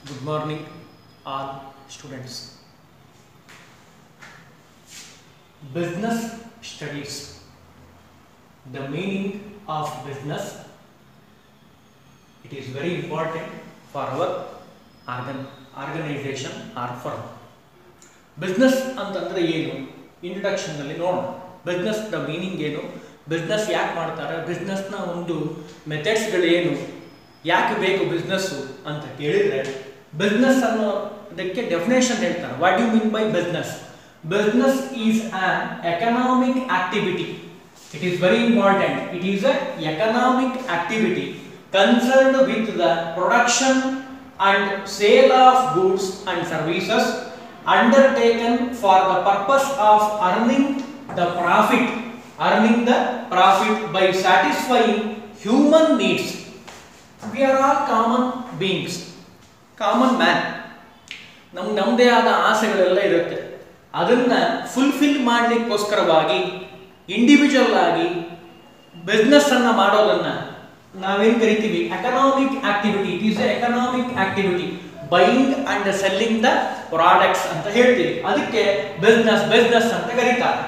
Good morning, all students. Business studies. The meaning of business. It is very important for our organization or firm. Business ಅಂತಂದ್ರೆ ಏನು? Introduction ನಲ್ಲಿ ನೋಡೋಣ. Business the meaning ಏನು? Business ಯಾಕೆ ಮಾಡ್ತಾರೆ? Business ನ ಒಂದು ಮೆಥಡ್ಸ್ ಗಳು ಏನು? ಯಾಕೆ ಬೇಕು ಬಿಸ್ನೆಸ್ ಅಂತ ಕೇಳಿದ್ರೆ ಬಿಸ್ನೆಸ್ ಅನ್ನೋದಕ್ಕೆ ಡೆಫಿನೇಷನ್ ಹೇಳ್ತಾರೆ. What you mean by business? Business is an economic activity. It is very important. It is an economic activity concerned with the production and sale of goods and services undertaken for the purpose of earning the profit by satisfying human needs. We are all common beings, common man. ನಮ್ಮದೇ ಆದ ಆಸೆಗಳೆಲ್ಲ ಇರುತ್ತೆ. ಅದನ್ನ fulfil ಮಾಡಲಿಕ್ಕೋಸ್ಕರವಾಗಿ individual ಆಗಿ business ಅನ್ನ ಮಾಡೋದನ್ನ ನಾವೇನ್ ಕರಿತೀವಿ? Economic activity. It is economic activity, buying and selling the products ಅಂತ ಹೇಳ್ತೀವಿ. ಅದಕ್ಕೆ ಬಿಸ್ನೆಸ್ ಅಂತ ಕರೀತಾರೆ.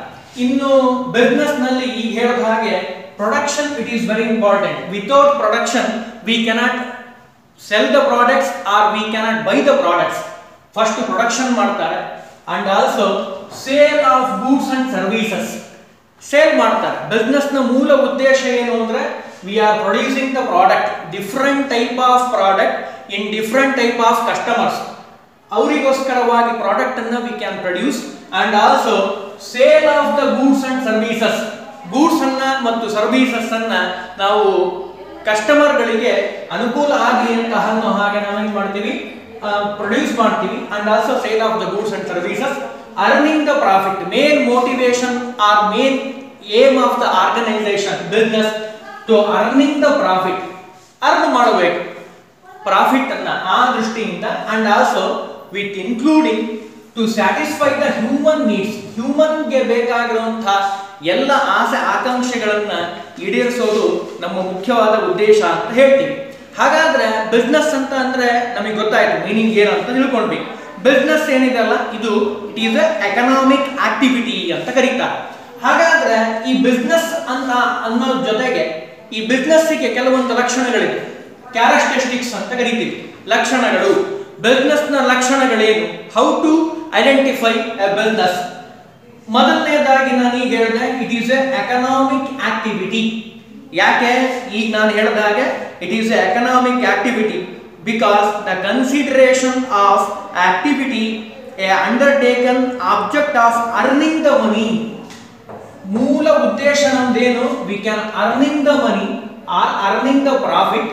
ಇನ್ನು ಬಿಸ್ನೆಸ್ ನಲ್ಲಿ ಈಗ ಹೇಳಿದ ಹಾಗೆ production it is very important. Without production we cannot sell the products or we cannot buy the products. First production ಮಾಡ್ತಾರೆ and also sale of goods and services sale ಮಾಡ್ತಾರೆ. ಬಿಸ್ನೆಸ್ ನ ಮೂಲ ಉದ್ದೇಶ ಏನು ಅಂದ್ರೆ we are producing the product, different type of product in different type of customers. ಅವರಿಗೋಸ್ಕರವಾಗಿ product ಅನ್ನ we can produce and also sale of the goods and services. Goods ಅನ್ನ ಮತ್ತು ಸರ್ವಿಸಸ್ ಅನ್ನ ನಾವು ಕಸ್ಟಮರ್ ಗಳಿಗೆ ಅನುಕೂಲ ಆಗಲಿ ಅಂತ ಅನ್ನೋ ಹಾಗೆ ನಾವೇನ್ ಮಾಡ್ತೀವಿ? ಪ್ರೊಡ್ಯೂಸ್ ಮಾಡ್ತೀವಿ. And also sale of the goods and services, earning the profit. Main motivation or main aim of the organisation business to earning the profit. Earn ಮಾಡಬೇಕು ಪ್ರಾಫಿಟ್ ಅನ್ನ ಆ ದೃಷ್ಟಿಯಿಂದ. And also with including to satisfy the human needs. Human ಗೆ ಬೇಕಾಗಿರುವಂತಹ ಎಲ್ಲ ಆಸೆ ಆಕಾಂಕ್ಷೆಗಳನ್ನ ಈಡೇರಿಸೋದು ನಮ್ಮ ಮುಖ್ಯವಾದ ಉದ್ದೇಶ ಅಂತ ಹೇಳ್ತೀವಿ. ಹಾಗಾದ್ರೆ ಬಿಸ್ನೆಸ್ ಅಂತ ಅಂದ್ರೆ ನಮಗೆ ಗೊತ್ತಾಯ್ತು ಮೀನಿಂಗ್ ಏನು ಅಂತ ತಿಳ್ಕೊಂಡ್ವಿ. ಬಿಸ್ನೆಸ್ ಏನಿದೆಲ್ಲ ಇದು ಇಟ್ ಈಸ್ ಎಕನಾಮಿಕ್ ಆಕ್ಟಿವಿಟಿ ಅಂತ ಕರೀತಾರೆ. ಹಾಗಾದ್ರೆ ಈ ಬಿಸ್ನೆಸ್ ಅಂತ ಅನ್ನೋ ಜೊತೆಗೆ ಈ ಬಿಸ್ನೆಸ್ಗೆ ಕೆಲವೊಂದು ಲಕ್ಷಣಗಳಿವೆ, ಕ್ಯಾರೆಕ್ಟರಿಸ್ಟಿಕ್ಸ್ ಅಂತ ಕರಿತೀವಿ. ಲಕ್ಷಣಗಳು, ಬಿಸ್ನೆಸ್ ನ ಲಕ್ಷಣಗಳೇನು? How to identify a business. ಮೊದಲನೇದಾಗಿ ನಾನು ಈಗ ಹೇಳಿದೆ it is a economic activity. ಯಾಕೆ? ಈಗ ನಾನು ಹೇಳಿದ ಹಾಗೆ it is a economic activity because the consideration of activity a undertaken object of earning the money. ಮೂಲ ಉದ್ದೇಶ ನಮ್ದೇನು? We can earning the money or earning the profit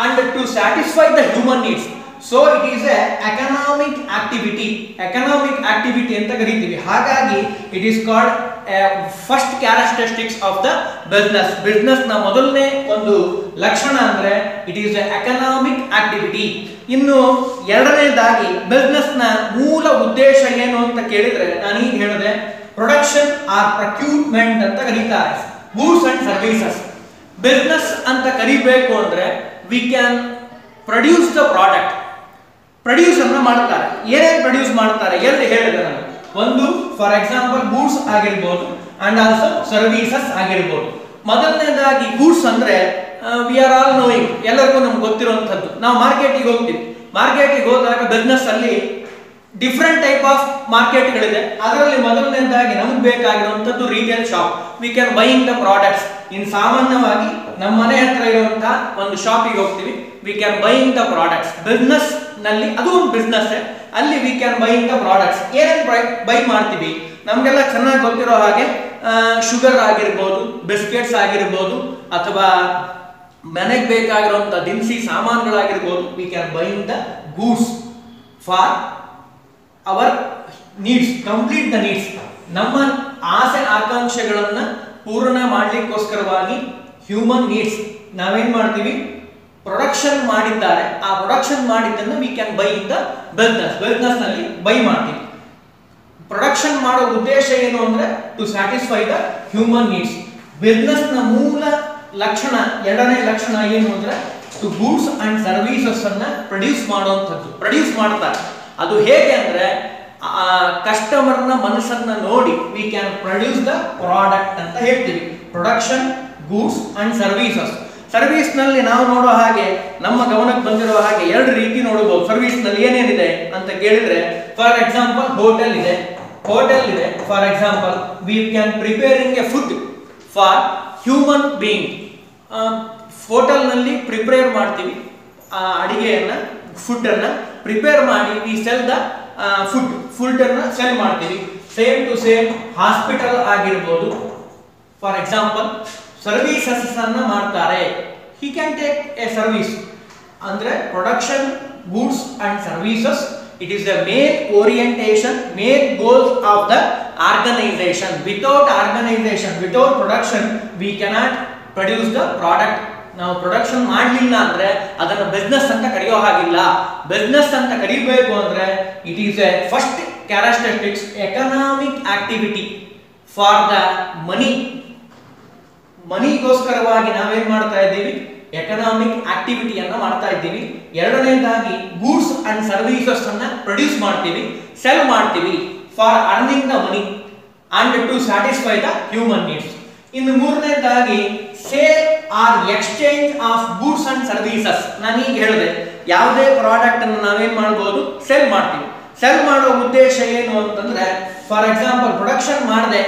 and to satisfy the human needs. So it is a economic activity. Economic activity ಅಂತ ಕರಿತೀವಿ. ಹಾಗಾಗಿ it is called first characteristics of the business. Business ನ ಮೊದಲನೇ ಒಂದು ಲಕ್ಷಣ ಅಂದ್ರೆ it is a economic activity. ಇನ್ನು ಎರಡನೇದಾಗಿ ಬಿಸ್ನೆಸ್ ನ ಮೂಲ ಉದ್ದೇಶ ಏನು ಅಂತ ಕೇಳಿದ್ರೆ ನಾನು ಈಗ ಹೇಳಿದೆ ಪ್ರೊಡಕ್ಷನ್ ಆರ್ ಪ್ರೊಕ್ಯೂರ್ಮೆಂಟ್ ಅಂತ ಕರೀತಾರೆ. Goods and services. ಬಿಸ್ನೆಸ್ ಅಂತ ಕರಿಬೇಕು ಅಂದ್ರೆ V can produce the product. Produce ಅನ್ನ ಮಾಡ್ತಾರೆ. ಏನೇನು ಪ್ರೊಡ್ಯೂಸ್ ಮಾಡ್ತಾರೆ ಎರಡು ಹೇಳಿದೆ ನಾನು. ಒಂದು ಫಾರ್ ಎಕ್ಸಾಂಪಲ್ ಗೂಡ್ಸ್ ಆಗಿರ್ಬೋದು ಅಂಡ್ ಆಲ್ಸೋ ಸರ್ವಿಸಸ್ ಆಗಿರ್ಬೋದು. ಮೊದಲನೇದಾಗಿ ಗೂಡ್ಸ್ ಅಂದ್ರೆ ವಿ ಆರ್ ಆಲ್ ನೋಯಿಂಗ್, ಎಲ್ಲರಿಗೂ ನಮ್ಗೆ ಗೊತ್ತಿರುವಂತದ್ದು. ನಾವು ಮಾರ್ಕೆಟಿಗೆ ಹೋಗ್ತೀವಿ. ಮಾರ್ಕೆಟಿಗೆ ಹೋದಾಗ ಬಿಸ್ನೆಸ್ ಅಲ್ಲಿ ಡಿಫರೆಂಟ್ ಟೈಪ್ ಆಫ್ ಮಾರ್ಕೆಟ್ಗಳಿದೆ. ಅದರಲ್ಲಿ ಮೊದಲನೇದಾಗಿ ನಮ್ಗೆ ಬೇಕಾಗಿರುವಂತದ್ದು retail shop. We can buying the products. ಇನ್ ಸಾಮಾನ್ಯವಾಗಿ ನಮ್ಮ ಮನೆ ಹತ್ರ ಇರುವಂತಹ ಒಂದು ಶಾಪಿಗೆ ಹೋಗ್ತೀವಿ. We can buying the products. Business ನಲ್ಲಿ ಅದು ಒಂದು ಬಿಸ್ನೆಸ್. ಅಲ್ಲಿ we can buying the products. ಏನೇನು ಬೈ ಮಾಡ್ತೀವಿ? ನಮ್ಗೆಲ್ಲ ಚೆನ್ನಾಗಿ ಗೊತ್ತಿರೋ ಹಾಗೆ ಶುಗರ್ ಆಗಿರ್ಬೋದು, ಬಿಸ್ಕೆಟ್ಸ್ ಆಗಿರ್ಬೋದು, ಅಥವಾ ಮನೆಗೆ ಬೇಕಾಗಿರುವಂತಹ ದಿನಸಿ ಸಾಮಾನುಗಳಾಗಿರ್ಬೋದು. We can buying the goods for our needs, complete the needs. ನಮ್ಮ ಆಸೆ ಆಕಾಂಕ್ಷೆಗಳನ್ನ ಪೂರ್ಣ ಮಾಡ್ಲಿಕ್ಕೋಸ್ಕರವಾಗಿ ಹ್ಯೂಮನ್ ನೀಡ್ಸ್ ನಾವೇನ್ ಮಾಡ್ತೀವಿ? ಪ್ರೊಡಕ್ಷನ್ ಮಾಡಿದ್ದಾರೆ. ಆ ಪ್ರೊಡಕ್ಷನ್ ಮಾಡಿದ್ದನ್ನು we can buy in the business. Business ನಲ್ಲಿ ಬೈ ಮಾಡ್ತೀವಿ. ಪ್ರೊಡಕ್ಷನ್ ಮಾಡೋ ಉದ್ದೇಶ ಏನು ಅಂದ್ರೆ to satisfy the human needs. Business ನ ಮೂಲ ಲಕ್ಷಣ ಎರಡನೇ ಲಕ್ಷಣ ಏನು ಅಂದ್ರೆ ಟು ಗೂಡ್ಸ್ ಅಂಡ್ ಸರ್ವಿಸಸ್ ಅನ್ನ ಪ್ರೊಡ್ಯೂಸ್ ಮಾಡುವಂಥದ್ದು, ಪ್ರೊಡ್ಯೂಸ್ ಮಾಡ್ತಾರೆ. ಅದು ಹೇಗೆ ಅಂದ್ರೆ ಕಸ್ಟಮರ್ನ ಮನಸ್ಸನ್ನ ನೋಡಿ we can produce the product ಅಂತ ಹೇಳ್ತೀವಿ. Production, goods and services. Service ನಲ್ಲಿ ನಾವು ನೋಡೋ ಹಾಗೆ, ನಮ್ಮ ಗಮನಕ್ಕೆ ಬಂದಿರೋ ಹಾಗೆ ಎರಡು ರೀತಿ ನೋಡಬಹುದು. ಸರ್ವಿಸ್ ನಲ್ಲಿ ಏನೇನಿದೆ ಅಂತ ಕೇಳಿದ್ರೆ, ಫಾರ್ ಎಕ್ಸಾಂಪಲ್ ಹೋಟೆಲ್ ಇದೆ, for example we can preparing a food for human being. Hotel ನಲ್ಲಿ ಪ್ರಿಪೇರ್ ಮಾಡ್ತೀವಿ ಅಡಿಗೆಯನ್ನ, ಫುಡ್ ಅನ್ನ ಪ್ರಿಪೇರ್ ಮಾಡಿ ವಿ ಸೆಲ್ ದ ಫುಡ್ ಅನ್ನ ಸೆಲ್ ಮಾಡ್ತೀವಿ. ಸೇಮ್ ಟು ಸೇಮ್ ಹಾಸ್ಪಿಟಲ್ ಆಗಿರ್ಬೋದು, ಫಾರ್ ಎಕ್ಸಾಂಪಲ್ ಸರ್ವಿಸಸ್ ಅನ್ನ ಮಾಡ್ತಾರೆ. He can take a service ಅಂದ್ರೆ production, goods and services. It is the main orientation, main goals of the organization. Without organization, without production, we cannot produce the product. ನಾವು production ಮಾಡಲಿಲ್ಲ ಅಂದ್ರೆ ಅದನ್ನು business ಅಂತ ಕರೆಯೋ ಹಾಗಿಲ್ಲ. ಬಿಸ್ನೆಸ್ ಅಂತ ಕರಿಬೇಕು ಅಂದ್ರೆ it is a first characteristics economic activity for the money. ಮನಿಗೋಸ್ಕರವಾಗಿ ನಾವೇನ್ ಮಾಡ್ತಾ ಇದ್ದೀವಿ, ಎಕನಾಮಿಕ್ ಆಕ್ಟಿವಿಟಿಯನ್ನ ಮಾಡ್ತಾ ಇದ್ದೀವಿ. ಎರಡನೇದಾಗಿ ಗೂಡ್ಸ್ ಅಂಡ್ ಸರ್ವಿಸಸ್ ಅನ್ನ ಪ್ರೊಡ್ಯೂಸ್ ಮಾಡ್ತೀವಿ, ಸೆಲ್ ಮಾಡ್ತೀವಿ for earning the money and to satisfy the human needs. ಇನ್ನು ಮೂರನೇದಾಗಿ sale or exchange of goods and services. ನಾನು ಈಗ ಹೇಳಿದೆ, ಯಾವುದೇ ಪ್ರಾಡಕ್ಟ್ ಅನ್ನು ನಾವೇನ್ ಮಾಡಬಹುದು, ಸೆಲ್ ಮಾಡ್ತೀವಿ. ಸೆಲ್ ಮಾಡೋ ಉದ್ದೇಶ ಏನು ಅಂತಂದ್ರೆ, ಫಾರ್ ಎಕ್ಸಾಂಪಲ್ ಪ್ರೊಡಕ್ಷನ್ ಮಾಡದೆ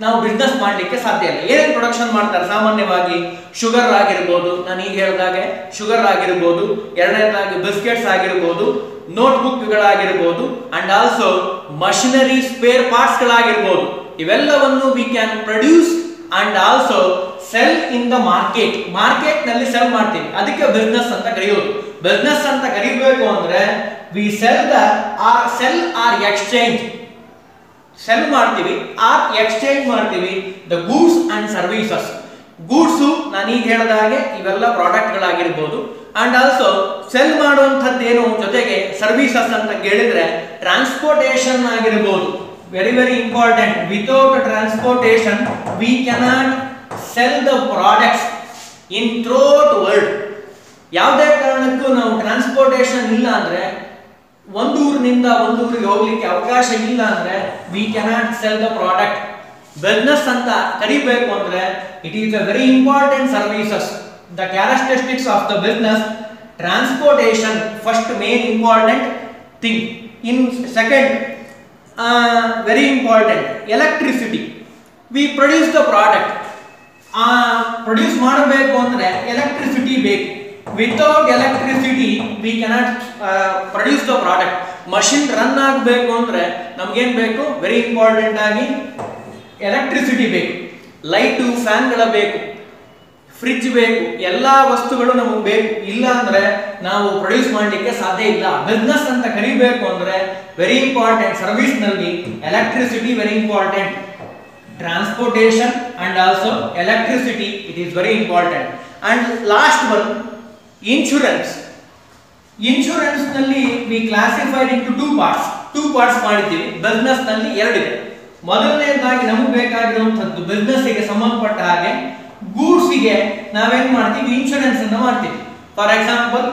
ನಾವು ಬಿಸ್ನೆಸ್ ಮಾಡಲಿಕ್ಕೆ ಸಾಧ್ಯ ಇಲ್ಲ. ಏನೇನು ಪ್ರೊಡಕ್ಷನ್ ಮಾಡ್ತಾರೆ ಸಾಮಾನ್ಯವಾಗಿ? ಶುಗರ್ ಆಗಿರ್ಬೋದು, ನಾನು ಈಗ ಹೇಳಿದಾಗೆ ಶುಗರ್ ಆಗಿರ್ಬೋದು, ಎರಡನೇದಾಗಿ ಬಿಸ್ಕೆಟ್ಸ್ ಆಗಿರ್ಬೋದು, ನೋಟ್ಬುಕ್ಗಳಾಗಿರ್ಬೋದು, and also machinery spare parts ಗಳಾಗಿರ್ಬೋದು. ಇವೆಲ್ಲವನ್ನು we can produce and also sell in the market. Market ನಲ್ಲಿ ಸೆಲ್ ಮಾಡ್ತೀವಿ, ಅದಕ್ಕೆ ಬಿಸ್ನೆಸ್ ಅಂತ ಕರೆಯೋದು. ಬಿಸ್ನೆಸ್ ಅಂತ ಕರಿಬೇಕು ಅಂದ್ರೆ we sell or exchange, sell ಮಾಡ್ತೀವಿ ಆರ್ ಎಕ್ಸ್ಚೇಂಜ್ ಮಾಡ್ತೀವಿ the goods and services. Goods ನಾನು ಈಗ ಹೇಳಿದ ಹಾಗೆ ಇವೆಲ್ಲ ಪ್ರಾಡಕ್ಟ್ ಗಳಾಗಿರ್ಬೋದು, ಅಂಡ್ ಆಲ್ಸೋ ಸೆಲ್ ಮಾಡುವಂಥದ್ದು ಏನು, ಜೊತೆಗೆ ಸರ್ವಿಸಸ್ ಅಂತ ಕೇಳಿದ್ರೆ ಟ್ರಾನ್ಸ್ಪೋರ್ಟೇಷನ್ ಆಗಿರ್ಬೋದು. Very very important. Without transportation we cannot sell the products in throughout world. ಯಾವುದೇ ಕಾರಣಕ್ಕೂ ನಾವು ಟ್ರಾನ್ಸ್ಪೋರ್ಟೇಷನ್ ಇಲ್ಲ ಅಂದ್ರೆ, ಒಂದು ಊರಿನಿಂದ ಒಂದು ಊರಿಗೆ ಹೋಗ್ಲಿಕ್ಕೆ ಅವಕಾಶ ಇಲ್ಲ ಅಂದ್ರೆ we cannot sell the product. Business ಅಂತ ಕರಿಬೇಕು ಅಂದ್ರೆ it is a very important services. The characteristics of the business, transportation first main important thing. In second very important electricity. V produce the product. Produce ಮಾಡಬೇಕು ಅಂದ್ರೆ electricity ಬೇಕು. Without electricity V cannot produce the product. Machine run ಆಗಬೇಕು ಅಂದ್ರೆ ನಮ್ಗೇನ್ ಬೇಕು, very important ಆಗಿ electricity ಬೇಕು. Light, ಫ್ಯಾನ್ಗಳ ಬೇಕು, ಫ್ರಿಡ್ಜ್ ಬೇಕು, ಎಲ್ಲಾ ವಸ್ತುಗಳು ನಮಗೆ ಬೇಕು. ಇಲ್ಲ ಅಂದ್ರೆ ನಾವು ಪ್ರೊಡ್ಯೂಸ್ ಮಾಡಲಿಕ್ಕೆ ಸಾಧ್ಯ ಇಲ್ಲ. ಬಿಸ್ನೆಸ್ ಅಂತ ಕರಿಬೇಕು ಅಂದ್ರೆ ವೆರಿ ಇಂಪಾರ್ಟೆಂಟ್. ಸರ್ವಿಸ್ ನಲ್ಲಿ electricity very important, transportation and also electricity it is very important. And last one insurance. Insurance ನಲ್ಲಿ we classified into two parts ಮಾಡಿದ್ದೀವಿ. ಬಿಸ್ನೆಸ್ ನಲ್ಲಿ ಎರಡಿದೆ. ಮೊದಲನೇದಾಗಿ ನಮಗೆ ಬೇಕಾಗಿರುವಂತದ್ದು ಬಿಸ್ನೆಸ್ ಗೆ ಸಂಬಂಧಪಟ್ಟ ಹಾಗೆ ಗೂಡ್ಸ್ ಗೆ ನಾವೇನ್ ಮಾಡ್ತೀವಿ, ಇನ್ಶೂರೆನ್ಸ್ ಅನ್ನು ಮಾಡ್ತೀವಿ. ಫಾರ್ ಎಕ್ಸಾಂಪಲ್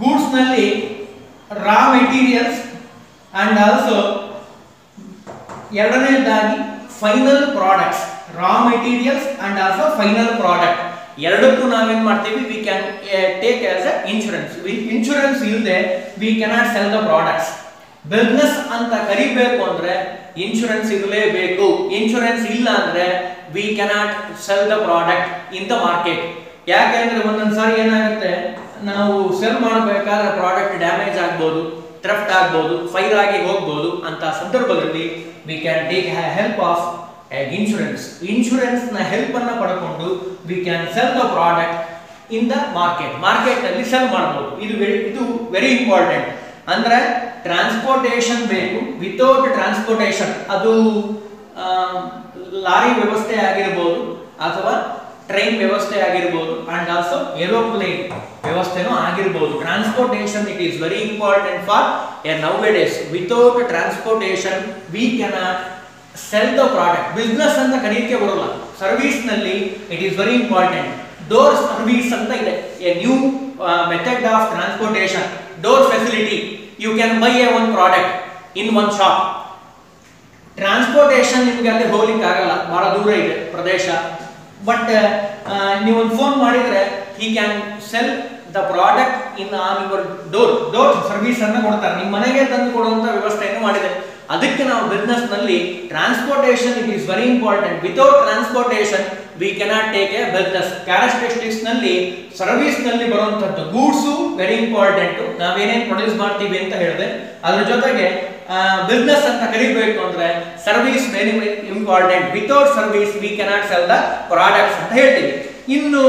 ಗೂಡ್ಸ್ ನಲ್ಲಿ ರಾ ಮೆಟೀರಿಯಲ್ಸ್ ಅಂಡ್ ಆಲ್ಸೋ ಎರಡನೇದಾಗಿ final products. Raw materials and also final product ಎರಡಕ್ಕೂ ನಾವೇನ್ ಮಾಡ್ತೀವಿ, we can take as a insurance. Insurance ಇಲ್ಲದೆ we cannot sell the products. Business ಅಂತ ಕರಿಬೇಕು ಅಂದ್ರೆ ಇನ್ಶೂರೆನ್ಸ್ ಇರಲೇಬೇಕು. ಇನ್ಶೂರೆನ್ಸ್ ಇಲ್ಲ ಅಂದ್ರೆ we cannot sell the product in the market. ಯಾಕೆಂದ್ರೆ ಒಂದೊಂದ್ಸಾರಿ ಏನಾಗುತ್ತೆ, ನಾವು ಸೆಲ್ ಮಾಡಬೇಕಾದ್ರೆ ಪ್ರಾಡಕ್ಟ್ ಡ್ಯಾಮೇಜ್ ಆಗ್ಬೋದು, ಥ್ರೆಫ್ಟ್ ಆಗ್ಬೋದು, ಫೈರ್ ಆಗಿ ಹೋಗ್ಬೋದು. ಅಂತ ಸಂದರ್ಭದಲ್ಲಿ V can take help of insurance. Insurance ನ ಹೆಲ್ಪ್ ಅನ್ನ ಪಡ್ಕೊಂಡು V can sell the product in the market. Market ಅಲ್ಲಿ ಸೆಲ್ ಮಾಡಬಹುದು. ಇದು ವೆರಿ ಇಂಪಾರ್ಟೆಂಟ್. ಅಂದ್ರೆ ಟ್ರಾನ್ಸ್ಪೋರ್ಟೇಷನ್ ಬೇಕು. ವಿತೌಟ್ ಟ್ರಾನ್ಸ್ಪೋರ್ಟೇಷನ್ ಅದು ಲಾರಿ ವ್ಯವಸ್ಥೆ ಆಗಿರಬಹುದು ಅಥವಾ ಟ್ರೈನ್ ವ್ಯವಸ್ಥೆ ಆಗಿರಬಹುದು ಅಂಡ್ ಆಲ್ಸೋ ಏರೋಪ್ಲೇನ್ ವ್ಯವಸ್ಥೆನೂ ಆಗಿರಬಹುದು. Transportation it is very important for nowadays. Without transportation we cannot sell the product. Business ಅಂತ ಕರೀಲಿಕ್ಕೆ ಬರೋಲ್ಲ. ಸರ್ವಿಸ್ ನಲ್ಲಿ it is very important. Door service ಅಂತ ಇದೆ. A new method of transportation, door facility. You can buy a one product in one shop. Transportation ನಿಮಗೆ ಅಲ್ಲಿ ಹೋಗ್ಲಿಕ್ಕೆ ಆಗಲ್ಲ, ಬಹಳ ದೂರ ಇದೆ ಪ್ರದೇಶ. ಬಟ್ ನೀವು ಒಂದು ಫೋನ್ ಮಾಡಿದ್ರೆ he can sell the product in on your door. Door service ಅನ್ನು ಕೊಡ್ತಾರೆ, ನಿಮ್ಮ ಮನೆಗೆ ತಂದು ಕೊಡುವಂತ ವ್ಯವಸ್ಥೆಯನ್ನು ಮಾಡಿದೆ. ಅದಕ್ಕೆ ನಾವು ಬಿಸ್ನೆಸ್ ನಲ್ಲಿ transportation it is very important. Without transportation we cannot take A business. Characteristics ನಲ್ಲಿ ಸರ್ವಿಸ್ ನಲ್ಲಿ ಬರುವಂತದ್ದು ಗೂಡ್ಸು ವೆರಿ ಇಂಪಾರ್ಟೆಂಟ್. ನಾವೇನೇನು ಪ್ರೊಡ್ಯೂಸ್ ಮಾಡ್ತೀವಿ ಅಂತ ಹೇಳಿದೆ, ಅದ್ರ ಜೊತೆಗೆ ಬಿಸ್ನೆಸ್ ಅಂತ ಕರಿಬೇಕು ಅಂದ್ರೆ service very important. Without service we cannot sell the products ಅಂತ ಹೇಳ್ತೀವಿ. ಇನ್ನು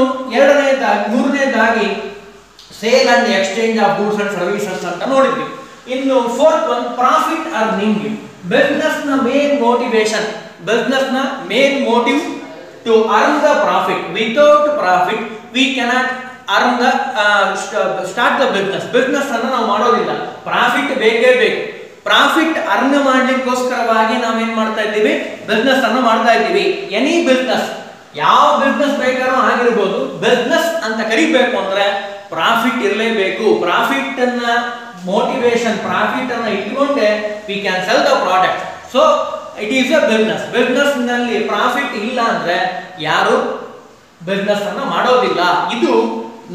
ಮೂರನೇದಾಗಿ sale and exchange of goods and services ಅಂತ ನೋಡಿದ್ವಿ. ಇನ್ನು fourth one profit earning. Business ನ ಮೇನ್ ಮೋಟಿವೇಶನ್, ಬಿಸ್ನೆಸ್ ನ main motive to earn the profit. Without profit we cannot earn the start the business. Business ಅನ್ನು ನಾವು ಮಾಡೋದಿಲ್ಲ, profit ಬೇಕೇ ಬೇಕು. ಪ್ರಾಫಿಟ್ ಅರ್ನ್ ಮಾಡ್ಲಿಕ್ಕೋಸ್ಕರವಾಗಿ ನಾವೇನ್ ಮಾಡ್ತಾ ಇದ್ದೀವಿ, ಬಿಸ್ನೆಸ್ ಅನ್ನು ಮಾಡ್ತಾ ಇದ್ದೀವಿ. ಎನಿ ಬಿಸ್ನೆಸ್, ಯಾವ ಬಿಸ್ನೆಸ್ ಬೇಕಾದ್ರೂ ಆಗಿರ್ಬೋದು, ಬಿಸ್ನೆಸ್ ಅಂತ ಕರಿಬೇಕು ಅಂದ್ರೆ ಪ್ರಾಫಿಟ್ ಇರಲೇಬೇಕು. ಪ್ರಾಫಿಟ್ ಅನ್ನ ಮೋಟಿವೇಶನ್, ಪ್ರಾಫಿಟ್ ಅನ್ನ ಇಟ್ಕೊಂಡೆ V can sell the product. So it is A business. Business ನಲ್ಲಿ ಪ್ರಾಫಿಟ್ ಇಲ್ಲ ಅಂದ್ರೆ ಯಾರು ಬಿಸ್ನೆಸ್ ಅನ್ನ ಮಾಡೋದಿಲ್ಲ. ಇದು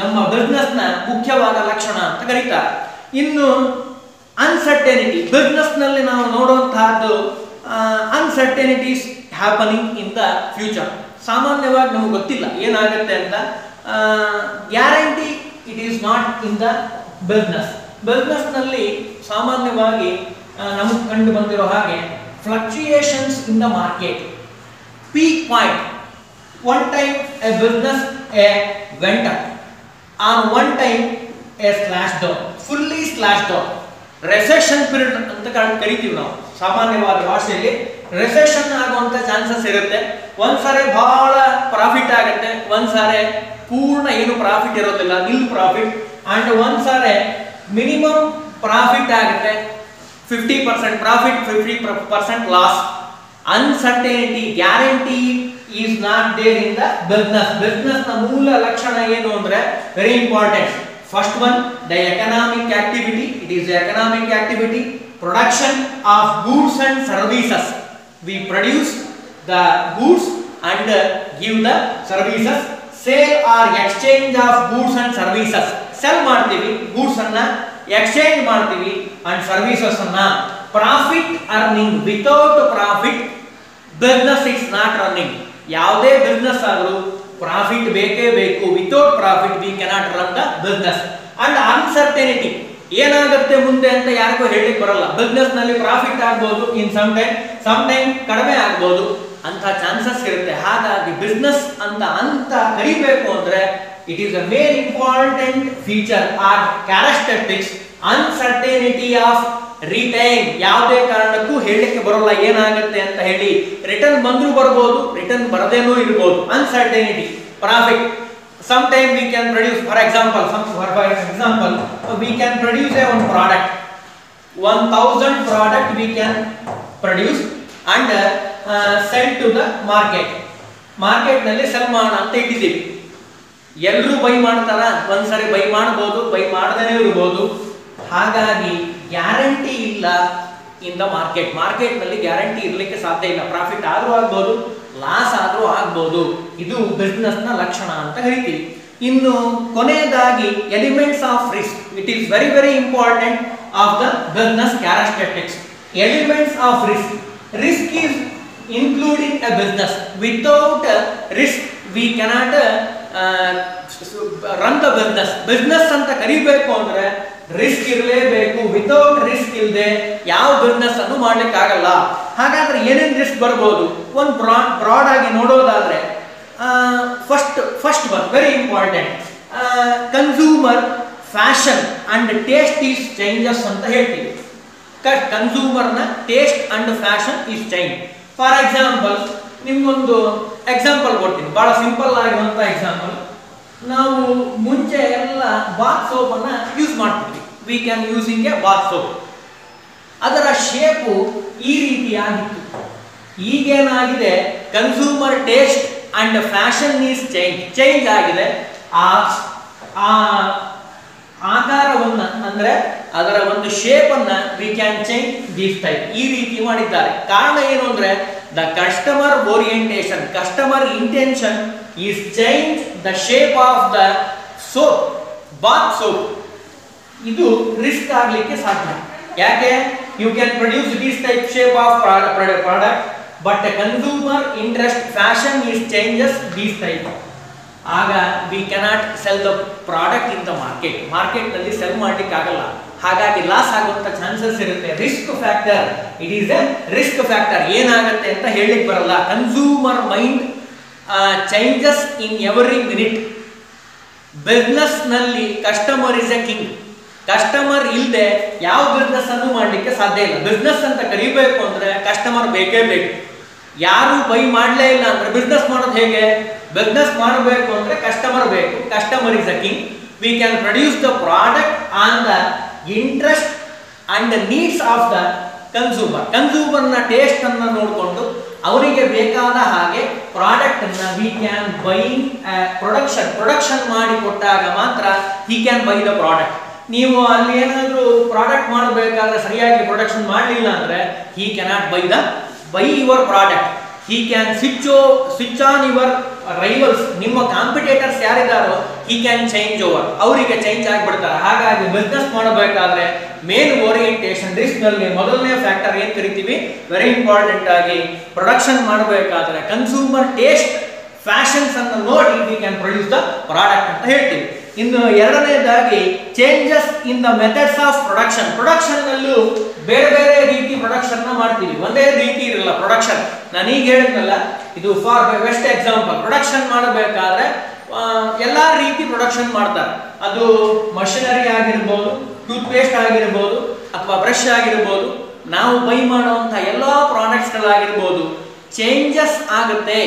ನಮ್ಮ ಬಿಸ್ನೆಸ್ ನ ಮುಖ್ಯವಾದ ಲಕ್ಷಣ ಅಂತ ಕರೀತಾರೆ. ಇನ್ನು ಅನ್ಸರ್ಟೆನಿಟಿ, ಬಿಸ್ನೆಸ್ ನಲ್ಲಿ ನಾವು ನೋಡುವಂತಹದ್ದು uncertainties happening in the future. ಸಾಮಾನ್ಯವಾಗಿ ನಮಗೆ ಗೊತ್ತಿಲ್ಲ ಏನಾಗುತ್ತೆ ಅಂತ. Guarantee it is not in the business. Business ನಲ್ಲಿ ಸಾಮಾನ್ಯವಾಗಿ ನಮಗೆ ಕಂಡು ಬಂದಿರೋ ಹಾಗೆ fluctuations in the market, peak point. One time a business a went up, on one time a slash down, fully slash down. Recession period ಅಂತ ಕರಿತೀವಿ ನಾವು ಸಾಮಾನ್ಯವಾದ ಭಾಷೆಯಲ್ಲಿ. ರೆಸೆಷನ್ ಆಗುವಂತ ಚಾನ್ಸಸ್ ಇರುತ್ತೆ. ಒಂದ್ಸಾರಿ ಬಹಳ ಪ್ರಾಫಿಟ್ ಆಗುತ್ತೆ, ಒಂದ್ಸಾರಿ ಪೂರ್ಣ ಏನು ಪ್ರಾಫಿಟ್ ಇರೋದಿಲ್ಲ, ನಿಲ್ ಪ್ರಾಫಿಟ್. ಅಂಡ್ ಒಂದ್ಸಾರಿ ಮಿನಿಮಮ್ ಪ್ರಾಫಿಟ್ ಆಗುತ್ತೆ, 50% profit, 50% loss. Uncertainty, guarantee is not there in the business. Business ನ ಮೂಲ ಲಕ್ಷಣ ಏನು ಅಂದ್ರೆ very important. First one, the economic activity. It is economic activity, production of goods and services. We produce the goods and give the services. Sale or exchange of goods and services. Sell ಮಾಡ್ತೀವಿ, goods ಅನ್ನ exchange ಮಾಡ್ತೀವಿ and services ಅನ್ನ. Profit earning. Without profit business is not running. ಯಾವುದೇ business ಆದರೂ profit ಬೇಕೇ ಬೇಕು. Without profit we cannot run the business. And uncertainty, ಏನಾಗುತ್ತೆ ಮುಂದೆ ಅಂತ ಯಾರಿಗೂ ಹೇಳಲಿಕ್ಕೆ ಬರಲ್ಲ. ಬಿಸ್ನೆಸ್ ನಲ್ಲಿ ಪ್ರಾಫಿಟ್ ಆಗ್ಬಹುದು, ಇನ್ ಸಮ್ ಟೈಮ್ ಕಡಿಮೆ ಆಗ್ಬಹುದು, ಅಂತ ಚಾನ್ಸಸ್ ಇರುತ್ತೆ. ಹಾಗಾಗಿ ಬಿಸ್ನೆಸ್ ಅಂತ ಕರಿಬೇಕು ಅಂದ್ರೆ it is a main important feature or characteristics. Uncertainty of retain. ಯಾವುದೇ ಕಾರಣಕ್ಕೂ ಹೇಳಲಿಕ್ಕೆ ಬರೋಲ್ಲ ಏನಾಗುತ್ತೆ ಅಂತ ಹೇಳಿ. ರಿಟರ್ನ್ ಬಂದ್ರೂ ಬರ್ಬೋದು, ರಿಟರ್ನ್ ಬರದೇನೂ ಇರ್ಬೋದು. Uncertainty. Profit, sometime we can produce, for example we can produce a one product, 1000 product we can produce and sell to the market. ನಲ್ಲಿ ಸೆಲ್ ಮಾಡೋಣ ಅಂತ ಇಟ್ಟಿದ್ದೀವಿ. ಎಲ್ಲರೂ ಬೈ ಮಾಡ್ತಾರ? ಒಂದ್ಸರಿ ಬೈ ಮಾಡಬಹುದು, ಬೈ ಮಾಡದೇನೆ ಇರಬಹುದು. ಹಾಗಾಗಿ ಗ್ಯಾರಂಟಿ ಇಲ್ಲ ಇನ್ ದ ಮಾರ್ಕೆಟ್ ನಲ್ಲಿ ಗ್ಯಾರಂಟಿ ಇರಲಿಕ್ಕೆ ಸಾಧ್ಯ ಇಲ್ಲ. ಪ್ರಾಫಿಟ್ ಆದ್ರೂ ಆಗ್ಬಹುದು, ಲಾಸ್ ಆದ್ರೂ ಆಗ್ಬಹುದು. ಇದು ಬಿಸ್ನೆಸ್ ನ ಲಕ್ಷಣ ಅಂತ ಹೇಳ್ತೀವಿ. ಇನ್ನು ಕೊನೆಯದಾಗಿ elements of risk. It is very very important of the business characteristics. Elements of risk. Risk is including A business. Without risk we cannot run the business. Business ಅಂತ ಕರಿಬೇಕು ಅಂದ್ರೆ ರಿಸ್ಕ್ ಇರಲೇಬೇಕು. ವಿತೌಟ್ ರಿಸ್ಕ್ ಇಲ್ಲದೆ ಯಾವ business ಅನ್ನು ಮಾಡ್ಲಿಕ್ಕೆ ಆಗಲ್ಲ. ಹಾಗಾದ್ರೆ ಏನೇನು ರಿಸ್ಕ್ ಬರ್ಬೋದು? ಒಂದು ಬ್ರಾಡ್ ಆಗಿ ನೋಡೋದಾದ್ರೆ first one very important, consumer fashion and taste is changes ಅಂತ ಹೇಳ್ತೀವಿ. ಕನ್ಸ್ಯೂಮರ್ ನ taste and fashion is change. For example ನಿಮ್ಗೊಂದು ಎಕ್ಸಾಂಪಲ್ ಕೊಡ್ತೀನಿ, ಬಹಳ ಸಿಂಪಲ್ ಆಗಿರುವಂತ ಎಕ್ಸಾಂಪಲ್. ನಾವು ಮುಂಚೆ ಎಲ್ಲ ಬಾತ್ ಸೋಪ್ ಅನ್ನ ಯೂಸ್ ಮಾಡ್ತೀವಿ. We can using a bath soap. ಅದರ ಶೇಪು ಈ ರೀತಿಯಾಗಿತ್ತು. ಈಗೇನಾಗಿದೆ, consumer taste and fashion is change ಆಗಿದೆ. ಆ ಆಕಾರವನ್ನ ಅಂದ್ರೆ ಅದರ ಒಂದು ಶೇಪ್ ಅನ್ನ we can change this type, ಈ ರೀತಿ ಮಾಡಿದ್ದಾರೆ. ಕಾರಣ ಏನು ಅಂದ್ರೆ the customer orientation, customer intention is change the shape of the soap, bath soap. ಇದು ರಿಸ್ಕ್ ಆಗ್ಲಿಕ್ಕೆ ಸಾಧ್ಯ. ಯಾಕೆ? You can produce this type shape of product but consumer interest fashion is changes this type. ಆಗ we cannot sell the product in the market, ಮಾರ್ಕೆಟ್ನಲ್ಲಿ sell ಮಾಡ್ಲಿಕ್ಕೆ ಆಗಲ್ಲ. ಹಾಗಾಗಿ loss ಆಗುವಂತ ಚಾನ್ಸಸ್ ಇರುತ್ತೆ. Risk factor, it is a risk factor. ಏನಾಗುತ್ತೆ ಅಂತ ಹೇಳಿಕ್ ಬರಲ್ಲ. Consumer mind changes in every minute. Business ನಲ್ಲಿ customer is a king. Customer ಇಲ್ಲದೆ ಯಾವ ಬಿಸ್ನೆಸ್ ಅನ್ನು ಮಾಡಲಿಕ್ಕೆ ಸಾಧ್ಯ ಇಲ್ಲ. ಬಿಸ್ನೆಸ್ ಅಂತ ಕರಿಬೇಕು ಅಂದ್ರೆ ಕಸ್ಟಮರ್ ಬೇಕೇ ಬೇಕು. ಯಾರು ಬೈ ಮಾಡಲೇ ಇಲ್ಲ ಅಂದ್ರೆ ಬಿಸ್ನೆಸ್ ಮಾಡೋದು ಹೇಗೆ? ಬಿಸ್ನೆಸ್ ಮಾಡಬೇಕು ಅಂದ್ರೆ ಕಸ್ಟಮರ್ ಬೇಕು. Customer is a king. We can produce the product on the interest and the needs of the consumer. ಕನ್ಸ್ಯೂಮರ್ನ ಟೇಸ್ಟ್ ಅನ್ನು ನೋಡಿಕೊಂಡು ಅವರಿಗೆ ಬೇಕಾದ ಹಾಗೆ ಪ್ರಾಡಕ್ಟ್ ಅನ್ನ ವಿ ಕ್ಯಾನ್ ಬೈ ಪ್ರೊಡಕ್ಷನ್ ಮಾಡಿ ಕೊಟ್ಟಾಗ ಮಾತ್ರ he can buy the product. ನೀವು ಅಲ್ಲಿ ಏನಾದರೂ ಪ್ರಾಡಕ್ಟ್ ಮಾಡಬೇಕಾದ್ರೆ ಸರಿಯಾಗಿ ಪ್ರೊಡಕ್ಷನ್ ಮಾಡಲಿಲ್ಲ ಅಂದ್ರೆ he cannot buy your product. He can switch on your rivals. ನಿಮ್ಮ ಕಾಂಪಿಟೇಟರ್ಸ್ ಯಾರಿದ್ದಾರೋ ಹಿ ಕ್ಯಾನ್ ಚೇಂಜ್ ಓವರ್, ಅವರಿಗೆ ಚೇಂಜ್ ಆಗಿಬಿಡ್ತಾರೆ. ಹಾಗಾಗಿ ಬಿಸ್ನೆಸ್ ಮಾಡಬೇಕಾದ್ರೆ ಮೇನ್ ಓರಿಯೆಂಟೇಷನ್ ರಿಸ್ಕ್ ನಲ್ಲಿ ಮೊದಲನೇ ಫ್ಯಾಕ್ಟರ್ ಏನ್ ಕರಿತೀವಿ, ವೆರಿ ಇಂಪಾರ್ಟೆಂಟ್ ಆಗಿ ಪ್ರೊಡಕ್ಷನ್ ಮಾಡಬೇಕಾದ್ರೆ ಕನ್ಸ್ಯೂಮರ್ ಟೇಸ್ಟ್ ಫ್ಯಾಷನ್ಸ್ ಅನ್ನು ನೋಡಿ we can produce the product ಅಂತ ಹೇಳ್ತೀವಿ. ಇನ್ನು ಎರಡನೇದಾಗಿ changes in the methods of production. Production ನಲ್ಲೂ ಬೇರೆ ಬೇರೆ ರೀತಿ ಪ್ರೊಡಕ್ಷನ್ ಮಾಡ್ತೀವಿ, ಒಂದೇ ರೀತಿ ಇರಲ್ಲ ಪ್ರೊಡಕ್ಷನ್. ನಾನು ಈಗ ಹೇಳಿದ್ನಲ್ಲ, ಇದು ಫಾರ್ ಬೆಸ್ಟ್ ಎಕ್ಸಾಂಪಲ್. ಪ್ರೊಡಕ್ಷನ್ ಮಾಡಬೇಕಾದ್ರೆ ಎಲ್ಲಾ ರೀತಿ ಪ್ರೊಡಕ್ಷನ್ ಮಾಡ್ತಾರೆ. ಅದು ಮಷಿನರಿ ಆಗಿರ್ಬೋದು, ಟೂತ್ ಪೇಸ್ಟ್ ಆಗಿರ್ಬೋದು, ಅಥವಾ ಬ್ರಷ್ ಆಗಿರ್ಬೋದು, ನಾವು ಬೈ ಮಾಡುವಂತ ಎಲ್ಲಾ ಪ್ರಾಡಕ್ಟ್ಸ್ಗಳಾಗಿರ್ಬೋದು, ಚೇಂಜಸ್ ಆಗುತ್ತೆ,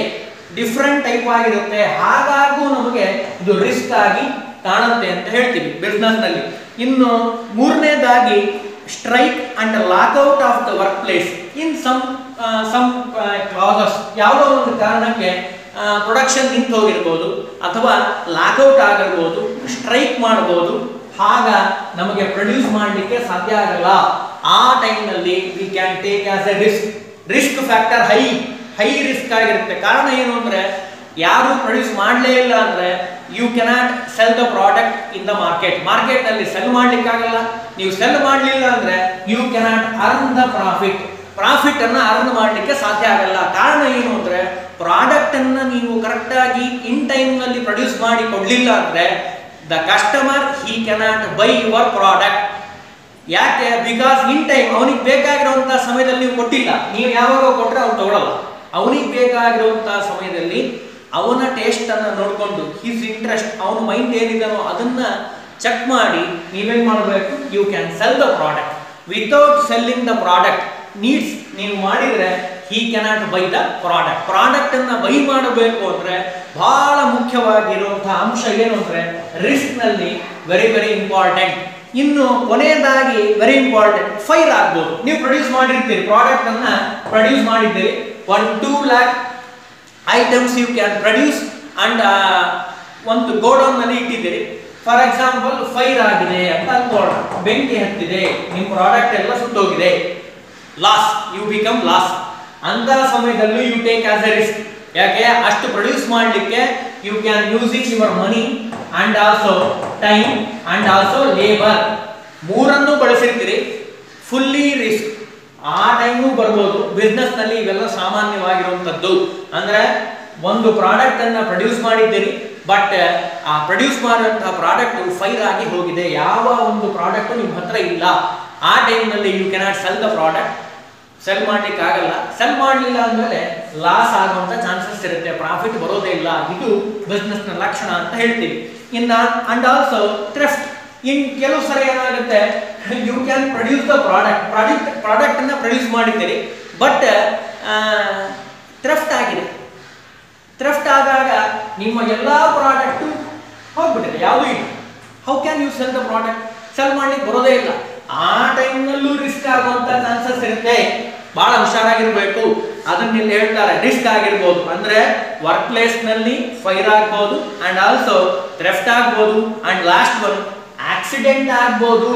ಡಿಫ್ರೆಂಟ್ ಟೈಪ್ ಆಗಿರುತ್ತೆ. ಹಾಗಾಗೂ ನಮಗೆ ಇದು ರಿಸ್ಕ್ ಆಗಿ ಕಾಣುತ್ತೆ ಅಂತ ಹೇಳ್ತೀವಿ ಬಿಸ್ನೆಸ್ ನಲ್ಲಿ. ಇನ್ನು ಮೂರನೇದಾಗಿ strike and lockout of the work place in some classes. ಯಾವುದೋ ಒಂದು ಕಾರಣಕ್ಕೆ ಪ್ರೊಡಕ್ಷನ್ ನಿಂತು ಹೋಗಿರ್ಬೋದು ಅಥವಾ ಲಾಕ್ಔಟ್ ಆಗಿರ್ಬೋದು, ಸ್ಟ್ರೈಕ್ ಮಾಡಬಹುದು. ಆಗ ನಮಗೆ ಪ್ರೊಡ್ಯೂಸ್ ಮಾಡಲಿಕ್ಕೆ ಸಾಧ್ಯ ಆಗಲ್ಲ. ಆ ಟೈಮ್ನಲ್ಲಿ we can take as a risk factor high risk ಆಗಿರುತ್ತೆ. ಕಾರಣ ಏನು ಅಂದ್ರೆ ಯಾರು ಪ್ರೊಡ್ಯೂಸ್ ಮಾಡಲೇ ಇಲ್ಲ ಅಂದ್ರೆ you cannot sell the product in the market. Market ನಲ್ಲಿ ಸೆಲ್ ಮಾಡ್ಲಿಕ್ಕಾಗಲ್ಲ. ನೀವು ಸೆಲ್ ಮಾಡಲಿಲ್ಲ ಅಂದ್ರೆ you cannot earn the profit ಅನ್ನ ಅರ್ನ್ ಮಾಡಲಿಕ್ಕೆ ಸಾಧ್ಯ ಆಗಲ್ಲ. ಕಾರಣ ಏನು ಅಂದ್ರೆ ಪ್ರಾಡಕ್ಟ್ ಅನ್ನ ನೀವು ಕರೆಕ್ಟ್ ಆಗಿ ಇನ್ ಟೈಮ್ ನಲ್ಲಿ ಪ್ರೊಡ್ಯೂಸ್ ಮಾಡಿ ಕೊಡ್ಲಿಲ್ಲ ಅಂದ್ರೆ the customer he cannot by your product. ಯಾಕೆ? ಬಿಕಾಸ್ ಇನ್ ಟೈಮ್ ಅವನಿಗೆ ಬೇಕಾಗಿರುವಂತಹ ಸಮಯದಲ್ಲಿ ನೀವು ಕೊಟ್ಟಿಲ್ಲ. ನೀವು ಯಾವಾಗ ಕೊಟ್ಟರೆ ಅವ್ನು ತಗೊಳ್ಳಲ್ಲ. ಅವನಿಗೆ ಬೇಕಾಗಿರುವಂತಹ ಸಮಯದಲ್ಲಿ ಅವನ ಟೇಸ್ಟ್ ಅನ್ನ ನೋಡಿಕೊಂಡು ಹಿಸ್ ಇಂಟ್ರೆಸ್ಟ್, ಅವನ ಮೈಂಡ್ ಏನಿದನೋ ಅದನ್ನ ಚೆಕ್ ಮಾಡಿ ನೀವೇನ್ ಮಾಡಬೇಕು, you can sell the product. Without selling the product needs ನೀವು ಮಾಡಿದ್ರೆ he cannot buy the product ಅನ್ನ ಬೈ ಮಾಡಬೇಕು ಅಂದ್ರೆ ಬಹಳ ಮುಖ್ಯವಾಗಿರುವಂತಹ ಅಂಶ ಏನು ಅಂದ್ರೆ ರಿಸ್ಕ್ ನಲ್ಲಿ ವೆರಿ ವೆರಿ ಇಂಪಾರ್ಟೆಂಟ್. ಇನ್ನು ಕೊನೆಯದಾಗಿ ವೆರಿ ಇಂಪಾರ್ಟೆಂಟ್, ಫೈರ್ ಆಗ್ಬೋದು. ನೀವು ಪ್ರೊಡ್ಯೂಸ್ ಮಾಡಿರ್ತೀರಿ, ಪ್ರಾಡಕ್ಟ್ ಅನ್ನ ಪ್ರೊಡ್ಯೂಸ್ ಮಾಡಿದ್ದೀರಿ, 1-2 lakh items you can produce and ಒಂದು ಗೋಡೌನ್ ನಲ್ಲಿ ಇಟ್ಟಿದ್ದೀರಿ. ಫಾರ್ ಎಕ್ಸಾಂಪಲ್ ಫೈರ್ ಆಗಿದೆ ಅಂತ ಅನ್ಕೊಳ್ಳೋಣ, ಬೆಂಕಿ ಹತ್ತಿದೆ, ನಿಮ್ಮ ಪ್ರಾಡಕ್ಟ್ ಎಲ್ಲ ಸುಟ್ಟೋಗಿದೆ, ಲಾಸ್, ಯು ಬಿಕಮ್ ಲಾಸ್. ಅಂತ ಸಮಯದಲ್ಲೂ you take as a risk. ಯಾಕೆ? ಅಷ್ಟು ಪ್ರೊಡ್ಯೂಸ್ ಮಾಡಲಿಕ್ಕೆ you can using your money and also time and also labour, ಮೂರನ್ನು ಬಳಸಿರ್ತೀರಿ. Fully risk. ಆ ಟೈಮು ಬರ್ಬೋದು. ಬಿಸ್ನೆಸ್ ನಲ್ಲಿ ಇವೆಲ್ಲ ಸಾಮಾನ್ಯವಾಗಿರುವಂತದ್ದು. ಅಂದ್ರೆ ಒಂದು ಪ್ರಾಡಕ್ಟ್ ಅನ್ನ ಪ್ರೊಡ್ಯೂಸ್ ಮಾಡಿದ್ದೀರಿ, ಬಟ್ ಆ ಪ್ರೊಡ್ಯೂಸ್ ಮಾಡುವಂತಹ ಪ್ರಾಡಕ್ಟ್ ಫೈರ್ ಆಗಿ ಹೋಗಿದೆ, ಯಾವ ಒಂದು ಪ್ರಾಡಕ್ಟ್ ನಿಮ್ಮ ಹತ್ರ ಇಲ್ಲ. ಆ ಟೈಮ್ ನಲ್ಲಿ you cannot sell the product. Sell ಮಾಡ್ಲಿಕ್ಕೆ ಆಗಲ್ಲ. ಸೆಲ್ ಮಾಡಲಿಲ್ಲ ಅಂದ್ಮೇಲೆ ಲಾಸ್ ಆಗುವಂತ ಚಾನ್ಸಸ್ ಇರುತ್ತೆ, ಪ್ರಾಫಿಟ್ ಬರೋದೇ ಇಲ್ಲ. ಇದು ಬಿಸ್ನೆಸ್ ನ ಲಕ್ಷಣ ಅಂತ ಹೇಳ್ತೀವಿ. ಇನ್ನ ಅಂಡ್ ಆಲ್ಸೋ ಥ್ರೆಫ್ಟ್. ಇನ್ ಕೆಲವು ಸರಿ ಏನಾಗುತ್ತೆ, you can produce the product ಅನ್ನ ಪ್ರೊಡ್ಯೂಸ್ ಮಾಡಿದ್ದೀರಿ, ಬಟ್ ಥ್ರೆಫ್ಟ್ ಆಗಿದೆ. ಥ್ರೆಫ್ಟ್ ಆದಾಗ ನಿಮ್ಮ ಎಲ್ಲಾ ಪ್ರಾಡಕ್ಟ್ ಹೋಗ್ಬಿಟ್ಟಿದೆ, ಯಾವುದು ಇಲ್ಲ. How can you sell the product? Sell ಮಾಡ್ಲಿಕ್ಕೆ ಬರೋದೇ ಇಲ್ಲ. ಆ ಟೈಮ್ನಲ್ಲೂ ರಿಸ್ಕ್ ಆಗುವಂತ ಚಾನ್ಸಸ್ ಇರುತ್ತೆ. ಬಹಳ ಹುಷಾರಾಗಿರ್ಬೇಕು. ಅದನ್ನ ಇಲ್ಲಿ ಹೇಳ್ತಾರೆ ರಿಸ್ಕ್ ಆಗಿರ್ಬೋದು, ಅಂದ್ರೆ ವರ್ಕ್ ಪ್ಲೇಸ್ ನಲ್ಲಿ ಫೈರ್ ಆಗ್ಬೋದು ಅಂಡ್ ಆಲ್ಸೋ ಥ್ರೆಫ್ಟ್ ಆಗ್ಬೋದು ಅಂಡ್ ಲಾಸ್ಟ್ ಒನ್ ಆಕ್ಸಿಡೆಂಟ್ ಆಗ್ಬೋದು.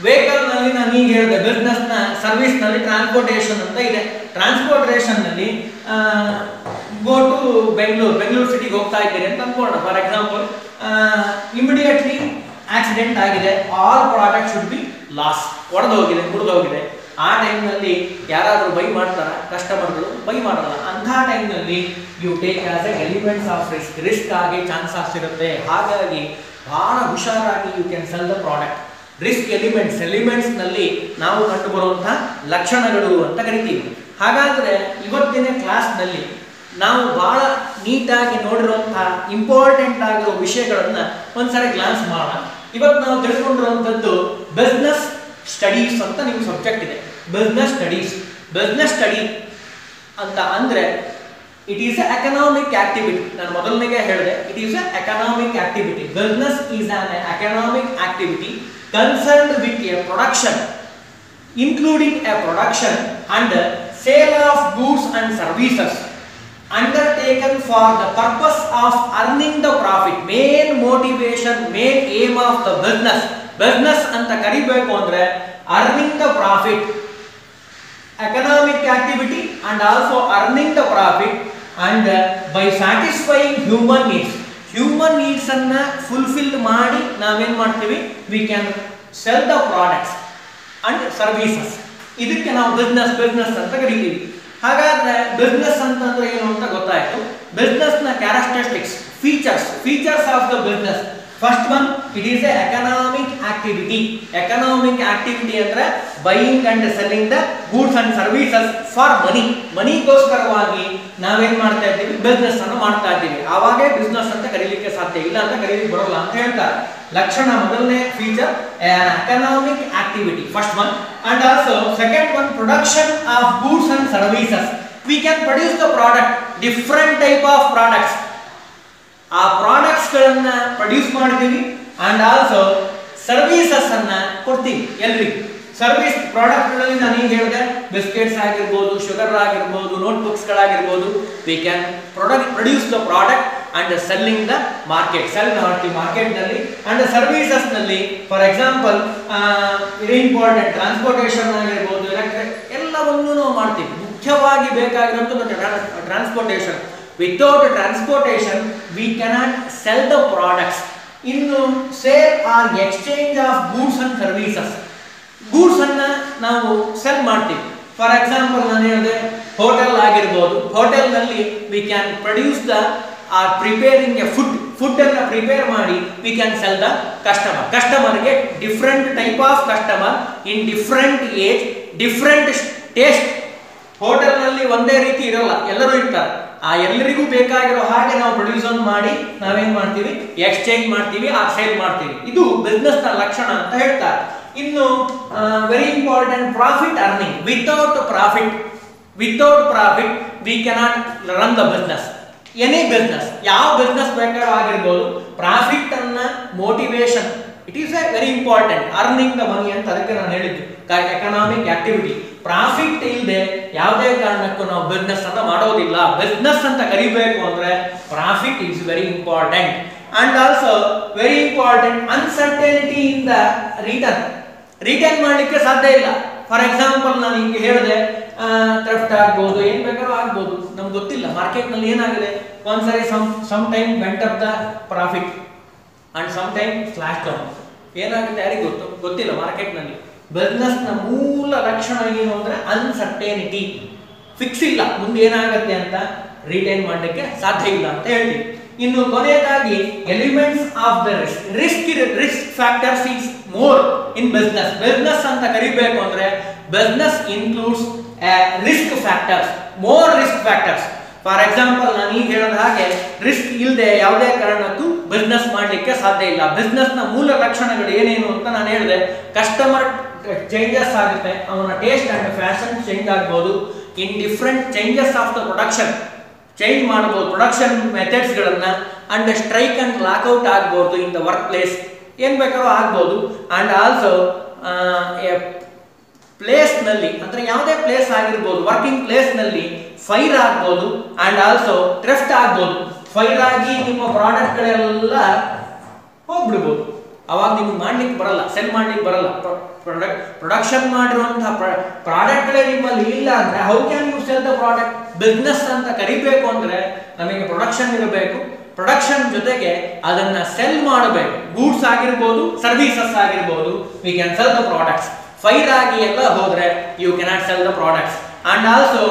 ವೆಹಿಕಲ್ ನಲ್ಲಿ ನಾನು ಈಗ ಹೇಳಿದೆ ಬಿಸ್ನೆಸ್ ನ ಸರ್ವಿಸ್ ನಲ್ಲಿ ಟ್ರಾನ್ಸ್ಪೋರ್ಟೇಷನ್ ಅಂತ ಇದೆ. ಟ್ರಾನ್ಸ್ಪೋರ್ಟೇಷನ್ ನಲ್ಲಿ ಗೋ ಟು ಬೆಂಗಳೂರು ಸಿಟಿಗೆ ಹೋಗ್ತಾ ಇದ್ದೀರಿ ಅಂತ ಅನ್ಕೊಳ್ಳೋಣ. ಫಾರ್ ಎಕ್ಸಾಂಪಲ್ ಇಮಿಡಿಯೇಟ್ಲಿ ಆಕ್ಸಿಡೆಂಟ್ ಆಗಿದೆ, all product should be loss, ಒಡೆದೋಗಿದೆ, ಮುರಿದೋಗಿದೆ. ಆ ಟೈಮ್ನಲ್ಲಿ ಯಾರಾದರೂ ಬೈ ಮಾಡ್ತಾರ? ಕಸ್ಟಮರ್ಗಳು ಬೈ ಮಾಡಲ್ಲ. ಅಂಥ ಟೈಮ್ನಲ್ಲಿ you take as a elements of risk ಆಗಿ ಚಾನ್ಸಸ್ ಇರುತ್ತೆ. ಹಾಗಾಗಿ ಬಹಳ ಹುಷಾರಾಗಿ you can sell the product. Risk elements ನಲ್ಲಿ ನಾವು ಕಂಡು ಬರುವಂತಹ ಲಕ್ಷಣಗಳು ಅಂತ ಕರಿತೀವಿ. ಹಾಗಾದ್ರೆ ಇವತ್ತಿನ ಕ್ಲಾಸ್ನಲ್ಲಿ ನಾವು ಬಹಳ ನೀಟಾಗಿ ನೋಡಿರುವಂತಹ ಇಂಪಾರ್ಟೆಂಟ್ ಆಗಿರೋ ವಿಷಯಗಳನ್ನ ಒಂದ್ಸರಿ ಗ್ಲಾನ್ಸ್ ಮಾಡೋಣ. ಇವತ್ತು ನಾವು ತಿಳ್ಕೊಂಡಿರುವಂಥದ್ದು ಬಿಸ್ನೆಸ್ ಸ್ಟಡೀಸ್ ಅಂತ ನಿಮ್ಮ ಸಬ್ಜೆಕ್ಟ್ ಇದೆ. ಬಿಸ್ನೆಸ್ ಸ್ಟಡಿ ಅಂತ ಅಂದ್ರೆ ಇಟ್ ಈಸ್ ಎಕನಾಮಿಕ್ ಆಕ್ಟಿವಿಟಿ. ನಾನು ಮೊದಲನೇಗೆ ಹೇಳಿದೆ, it is economic activity. Business is on economic activity concerned with a production, including a production and sale of goods and services undertaken for the purpose of earning the profit. Main motivation, main aim of the business anta karibeku andre earning the profit, economic activity and also earning the profit and by satisfying human needs ಅನ್ನ fulfil ಮಾಡಿ ನಾವೇನ್ ಮಾಡ್ತೀವಿ, we can sell the products and services. ಇದಕ್ಕೆ ನಾವು business ಅಂತ ಕರಿತೀವಿ. ಹಾಗಾದ್ರೆ business ಅಂತಂದ್ರೆ ಏನು ಅಂತ ಗೊತ್ತಾಯ್ತು. ಬಿಸ್ನೆಸ್ ನ characteristics, features of the business. First one, it is a economic activity. Economic activity ಅಂದ್ರೆ buying and selling the goods and services for ಮನಿಗೋಸ್ಕರವಾಗಿ ನಾವೇನ್ ಮಾಡ್ತಾ ಇದ್ದೀವಿ, ಬಿಸ್ನೆಸ್ ಅನ್ನು ಮಾಡ್ತಾ ಇದ್ದೀವಿ. ಆವಾಗೇ ಬಿಸ್ನೆಸ್ ಅಂತ ಕರೀಲಿಕ್ಕೆ ಸಾಧ್ಯ, ಇಲ್ಲ ಅಂತ ಕರೀಲಿಕ್ಕೆ ಬರೋಲ್ಲ ಅಂತ ಹೇಳ್ತಾರೆ. ಲಕ್ಷಣ ಮೊದಲನೇ feature economic activity, first one. And also second one, production of goods and services. V can produce the product, different type of products. ಆ ಪ್ರಾಡಕ್ಟ್ಸ್ ಗಳನ್ನ ಪ್ರೊಡ್ಯೂಸ್ ಮಾಡ್ತೀವಿ ಅಂಡ್ ಆಲ್ಸೋ ಸರ್ವಿಸಸ್ ಅನ್ನ ಕೊಡ್ತೀವಿ ಎಲ್ರಿಗೂ. ಸರ್ವಿಸ್ ಪ್ರಾಡಕ್ಟ್ಗಳಲ್ಲಿ ನಾನು ಈಗ ಹೇಳಿದೆ, ಬಿಸ್ಕೆಟ್ಸ್ ಆಗಿರ್ಬೋದು, ಶುಗರ್ ಆಗಿರ್ಬೋದು, ನೋಟ್ಬುಕ್ಸ್ ಗಳಾಗಿರ್ಬೋದು. We can produce the product and selling the market, sell ಮಾಡ್ತೀವಿ ಮಾರ್ಕೆಟ್ ನಲ್ಲಿ. ಅಂಡ್ ಸರ್ವಿಸಸ್ ನಲ್ಲಿ for example very important transportation ಆಗಿರ್ಬೋದು, ಎಲೆಕ್ಟ್ರಿಕ್ ಎಲ್ಲವನ್ನೂ ನಾವು ಮಾಡ್ತೀವಿ. ಮುಖ್ಯವಾಗಿ ಬೇಕಾಗಿರುವಂಥದ್ದು transportation. Without transportation, we cannot sell the products. ಇನ್ನು sale or exchange of goods and services. Goods ಅನ್ನ ನಾವು ಸೆಲ್ ಮಾಡ್ತೀವಿ. ಫಾರ್ ಎಕ್ಸಾಂಪಲ್ ನಾನು ಹೇಳಿದೆ, ಹೋಟೆಲ್ ಆಗಿರ್ಬೋದು. ಹೋಟೆಲ್ ನಲ್ಲಿ V can produce the are preparing a food ಅನ್ನ ಪ್ರಿಪೇರ್ ಮಾಡಿ ವಿ ಕ್ಯಾನ್ ಸೆಲ್ ದ ಕಸ್ಟಮರ್ಗೆ. Different type of customer in different age, different taste. Hotel ನಲ್ಲಿ ಒಂದೇ ರೀತಿ ಇರಲ್ಲ, ಎಲ್ಲರೂ ಇರ್ತಾರೆ. ಆ ಎಲ್ಲರಿಗೂ ಬೇಕಾಗಿರೋ ಹಾಗೆ ನಾವು ಪ್ರೊಡ್ಯೂಸ್ ಮಾಡಿ ನಾವೇನ್ ಮಾಡ್ತೀವಿ, ಎಕ್ಸ್ಚೇಂಜ್ ಮಾಡ್ತೀವಿ, ಆ ಸೇಲ್ ಮಾಡ್ತೀವಿ. ಇದು ಬಿಸ್ನೆಸ್ ನ ಲಕ್ಷಣ ಅಂತ ಹೇಳ್ತಾರೆ. ಇನ್ನು very important, profit earning. Without profit we cannot run the business. Any business, ಯಾವ ಬಿಸ್ನೆಸ್ ಬೇಕಾದ್ರೂ ಆಗಿರ್ಬೋದು, ಪ್ರಾಫಿಟ್ ಅನ್ನ motivation, it is A very important. Earning the ಮನಿ ಅಂತ ಅದಕ್ಕೆ ನಾನು ಹೇಳಿದ್ದು ಎಕನಾಮಿಕ್ ಆಕ್ಟಿವಿಟಿ. ಪ್ರಾಫಿಟ್ ಇಲ್ಲದೆ ಯಾವುದೇ ಕಾರಣಕ್ಕೂ ನಾವು ಬಿಸ್ನೆಸ್ ಅನ್ನ ಮಾಡೋದಿಲ್ಲ. ಬಿಸ್ನೆಸ್ ಅಂತ ಕರಿಬೇಕು ಅಂದ್ರೆ profit is very important. And also very important, uncertainty in the return ಮಾಡ್ಲಿಕ್ಕೆ ಸಾಧ್ಯ ಇಲ್ಲ. ಫಾರ್ ಎಕ್ಸಾಂಪಲ್ ನಾನು ಈಗ ಹೇಳಿದೆ, ಥ್ರೆಫ್ಟ್ ಆಗ್ಬೋದು, ಏನ್ ಬೇಕಾದ್ರೂ ಆಗ್ಬೋದು, ನಮ್ಗೆ ಗೊತ್ತಿಲ್ಲ ಮಾರ್ಕೆಟ್ ನಲ್ಲಿ ಏನಾಗಿದೆ. ಒಂದ್ಸರಿ some time went up the profit and some time slash down. ಏನಾಗುತ್ತೆ ಯಾರಿಗೆ ಗೊತ್ತಿಲ್ಲ ಮಾರ್ಕೆಟ್ ನಲ್ಲಿ. ಬಿಸ್ನೆಸ್ ನ ಮೂಲ ಲಕ್ಷಣ ಏನು ಅಂದ್ರೆ ಅನ್ಸರ್ಟೇನಿಟಿ, ಫಿಕ್ಸ್ ಇಲ್ಲ, ಮುಂದೆ ಏನಾಗುತ್ತೆ ಅಂತ ರಿಟೈನ್ ಮಾಡಲಿಕ್ಕೆ ಸಾಧ್ಯ ಇಲ್ಲ ಅಂತ ಹೇಳ್ತೀವಿ. ಇನ್ನು ಕೊನೆಯದಾಗಿ elements of the risk factors is more in business ಅಂತ ಕರಿಬೇಕು ಅಂದ್ರೆ business includes risk factors, more risk factors. For example ನಾನು ಈಗ ಹೇಳಿದ ಹಾಗೆ ರಿಸ್ಕ್ ಇಲ್ಲದೆ ಯಾವುದೇ ಕಾರಣಕ್ಕೂ ಬಿಸ್ನೆಸ್ ಮಾಡಲಿಕ್ಕೆ ಸಾಧ್ಯ ಇಲ್ಲ. ಬಿಸ್ನೆಸ್ ನ ಮೂಲ ಲಕ್ಷಣಗಳು ಏನೇನು ಅಂತ ನಾನು ಹೇಳಿದೆ. ಕಸ್ಟಮರ್ ಚೇಂಜಸ್ ಆಗುತ್ತೆ, ಅವನ ಟೇಸ್ಟ್ ಅಂಡ್ ಫ್ಯಾಷನ್ ಚೇಂಜ್ ಆಗ್ಬೋದು. ಇನ್ different changes of the production change ಮಾಡಬಹುದು, ಪ್ರೊಡಕ್ಷನ್ ಮೆಥಡ್ಸ್ ಗಳನ್ನ. ಅಂಡ್ ಸ್ಟ್ರೈಕ್ ಅಂಡ್ ಲಾಕ್ಔಟ್ ಆಗ್ಬಹುದು ಇನ್ ದ ವರ್ಕ್ ಪ್ಲೇಸ್, ಏನ್ ಬೇಕಾದ್ರೂ ಆಗ್ಬಹುದು. ಅಂಡ್ ಆಲ್ಸೋ ಪ್ಲೇಸ್ ನಲ್ಲಿ ಅಂದ್ರೆ ಯಾವುದೇ ಪ್ಲೇಸ್ ಆಗಿರ್ಬೋದು, ವರ್ಕಿಂಗ್ ಪ್ಲೇಸ್ ನಲ್ಲಿ ಫೈರ್ ಆಗ್ಬೋದು ಅಂಡ್ ಆಲ್ಸೋ ಥೆಫ್ಟ್ ಆಗ್ಬೋದು. ಫೈರ್ ಆಗಿ ನಿಮ್ಮ ಪ್ರಾಡಕ್ಟ್ ಗಳೆಲ್ಲ ಹೋಗ್ಬಿಡ್ಬೋದು. ಅವಾಗ ನಿಮ್ಗೆ ಮಾಡ್ಲಿಕ್ಕೆ ಬರಲ್ಲ, ಸೆಲ್ ಮಾಡ್ಲಿಕ್ಕೆ ಬರಲ್ಲ. ಪ್ರೊಡಕ್ಷನ್ ಮಾಡಿರುವಂತಹ ಪ್ರಾಡಕ್ಟ್ ಗಳೇ ನಿಮ್ಮಲ್ಲಿ ಇಲ್ಲ ಅಂದ್ರೆ how can you sell the product? Business ಅಂತ ಕರಿಬೇಕು ಅಂದ್ರೆ ನಮಗೆ ಪ್ರೊಡಕ್ಷನ್ ಇರಬೇಕು. ಪ್ರೊಡಕ್ಷನ್ ಜೊತೆಗೆ ಅದನ್ನ ಸೆಲ್ ಮಾಡಬೇಕು. ಗೂಡ್ಸ್ ಆಗಿರ್ಬೋದು, ಸರ್ವಿಸಸ್ ಆಗಿರ್ಬೋದು, we can sell the products. Fire ಆಗಿ ಎಲ್ಲ ಹೋದ್ರೆ you cannot sell the products. And also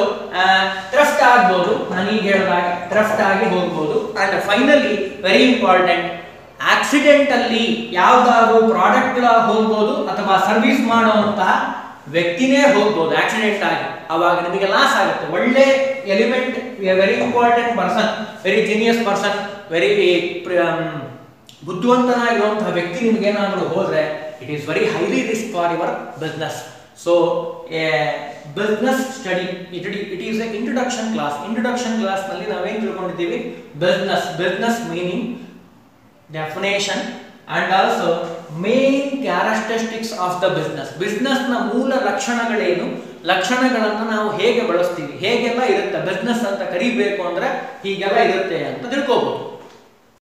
theft ಆಗ್ಬೋದು, ನಾನು ಈಗ ಹೇಳಿದಾಗ ಥೆಫ್ಟ್ ಆಗಿ ಹೋಗ್ಬೋದು. And finally very important, accident ಅಲ್ಲಿ ಯಾವ್ದಾದ್ರು ಪ್ರಾಡಕ್ಟ್ ಹೋಗ್ಬೋದು ಅಥವಾ ಸರ್ವಿಸ್ ಮಾಡುವಂತಹ ವ್ಯಕ್ತಿನೇ ಹೋಗ್ಬೋದು ಆಕ್ಸಿಡೆಂಟ್ ಆಗಿ. ಅವಾಗ ನಿಮಗೆ ಲಾಸ್ ಆಗುತ್ತೆ. ಒಳ್ಳೆ element, very important person, very genius person, very ಬುದ್ಧಿವಂತನಾಗಿರುವಂತಹ ವ್ಯಕ್ತಿ ನಿಮ್ಗೆ ಏನಾದರೂ ಹೋದ್ರೆ it is very highly risk for your business. So business study it is a introduction class. Introduction class ನಲ್ಲಿ ನಾವೇನ್ ತಿಳ್ಕೊಂಡಿದ್ದೀವಿ? Business meaning, definition and also main characteristics of the business. Business ನ ಮೂಲ ಲಕ್ಷಣಗಳೇನು, ಲಕ್ಷಣಗಳನ್ನು ನಾವು ಹೇಗೆ ಬಳಸ್ತೀವಿ, ಹೇಗೆಲ್ಲ ಇರುತ್ತೆ ಬಿಸ್ನೆಸ್ ಅಂತ ಕರಿಬೇಕು ಅಂದ್ರೆ ಹೀಗೆಲ್ಲ ಇರುತ್ತೆ ಅಂತ ತಿಳ್ಕೋಬಹುದು.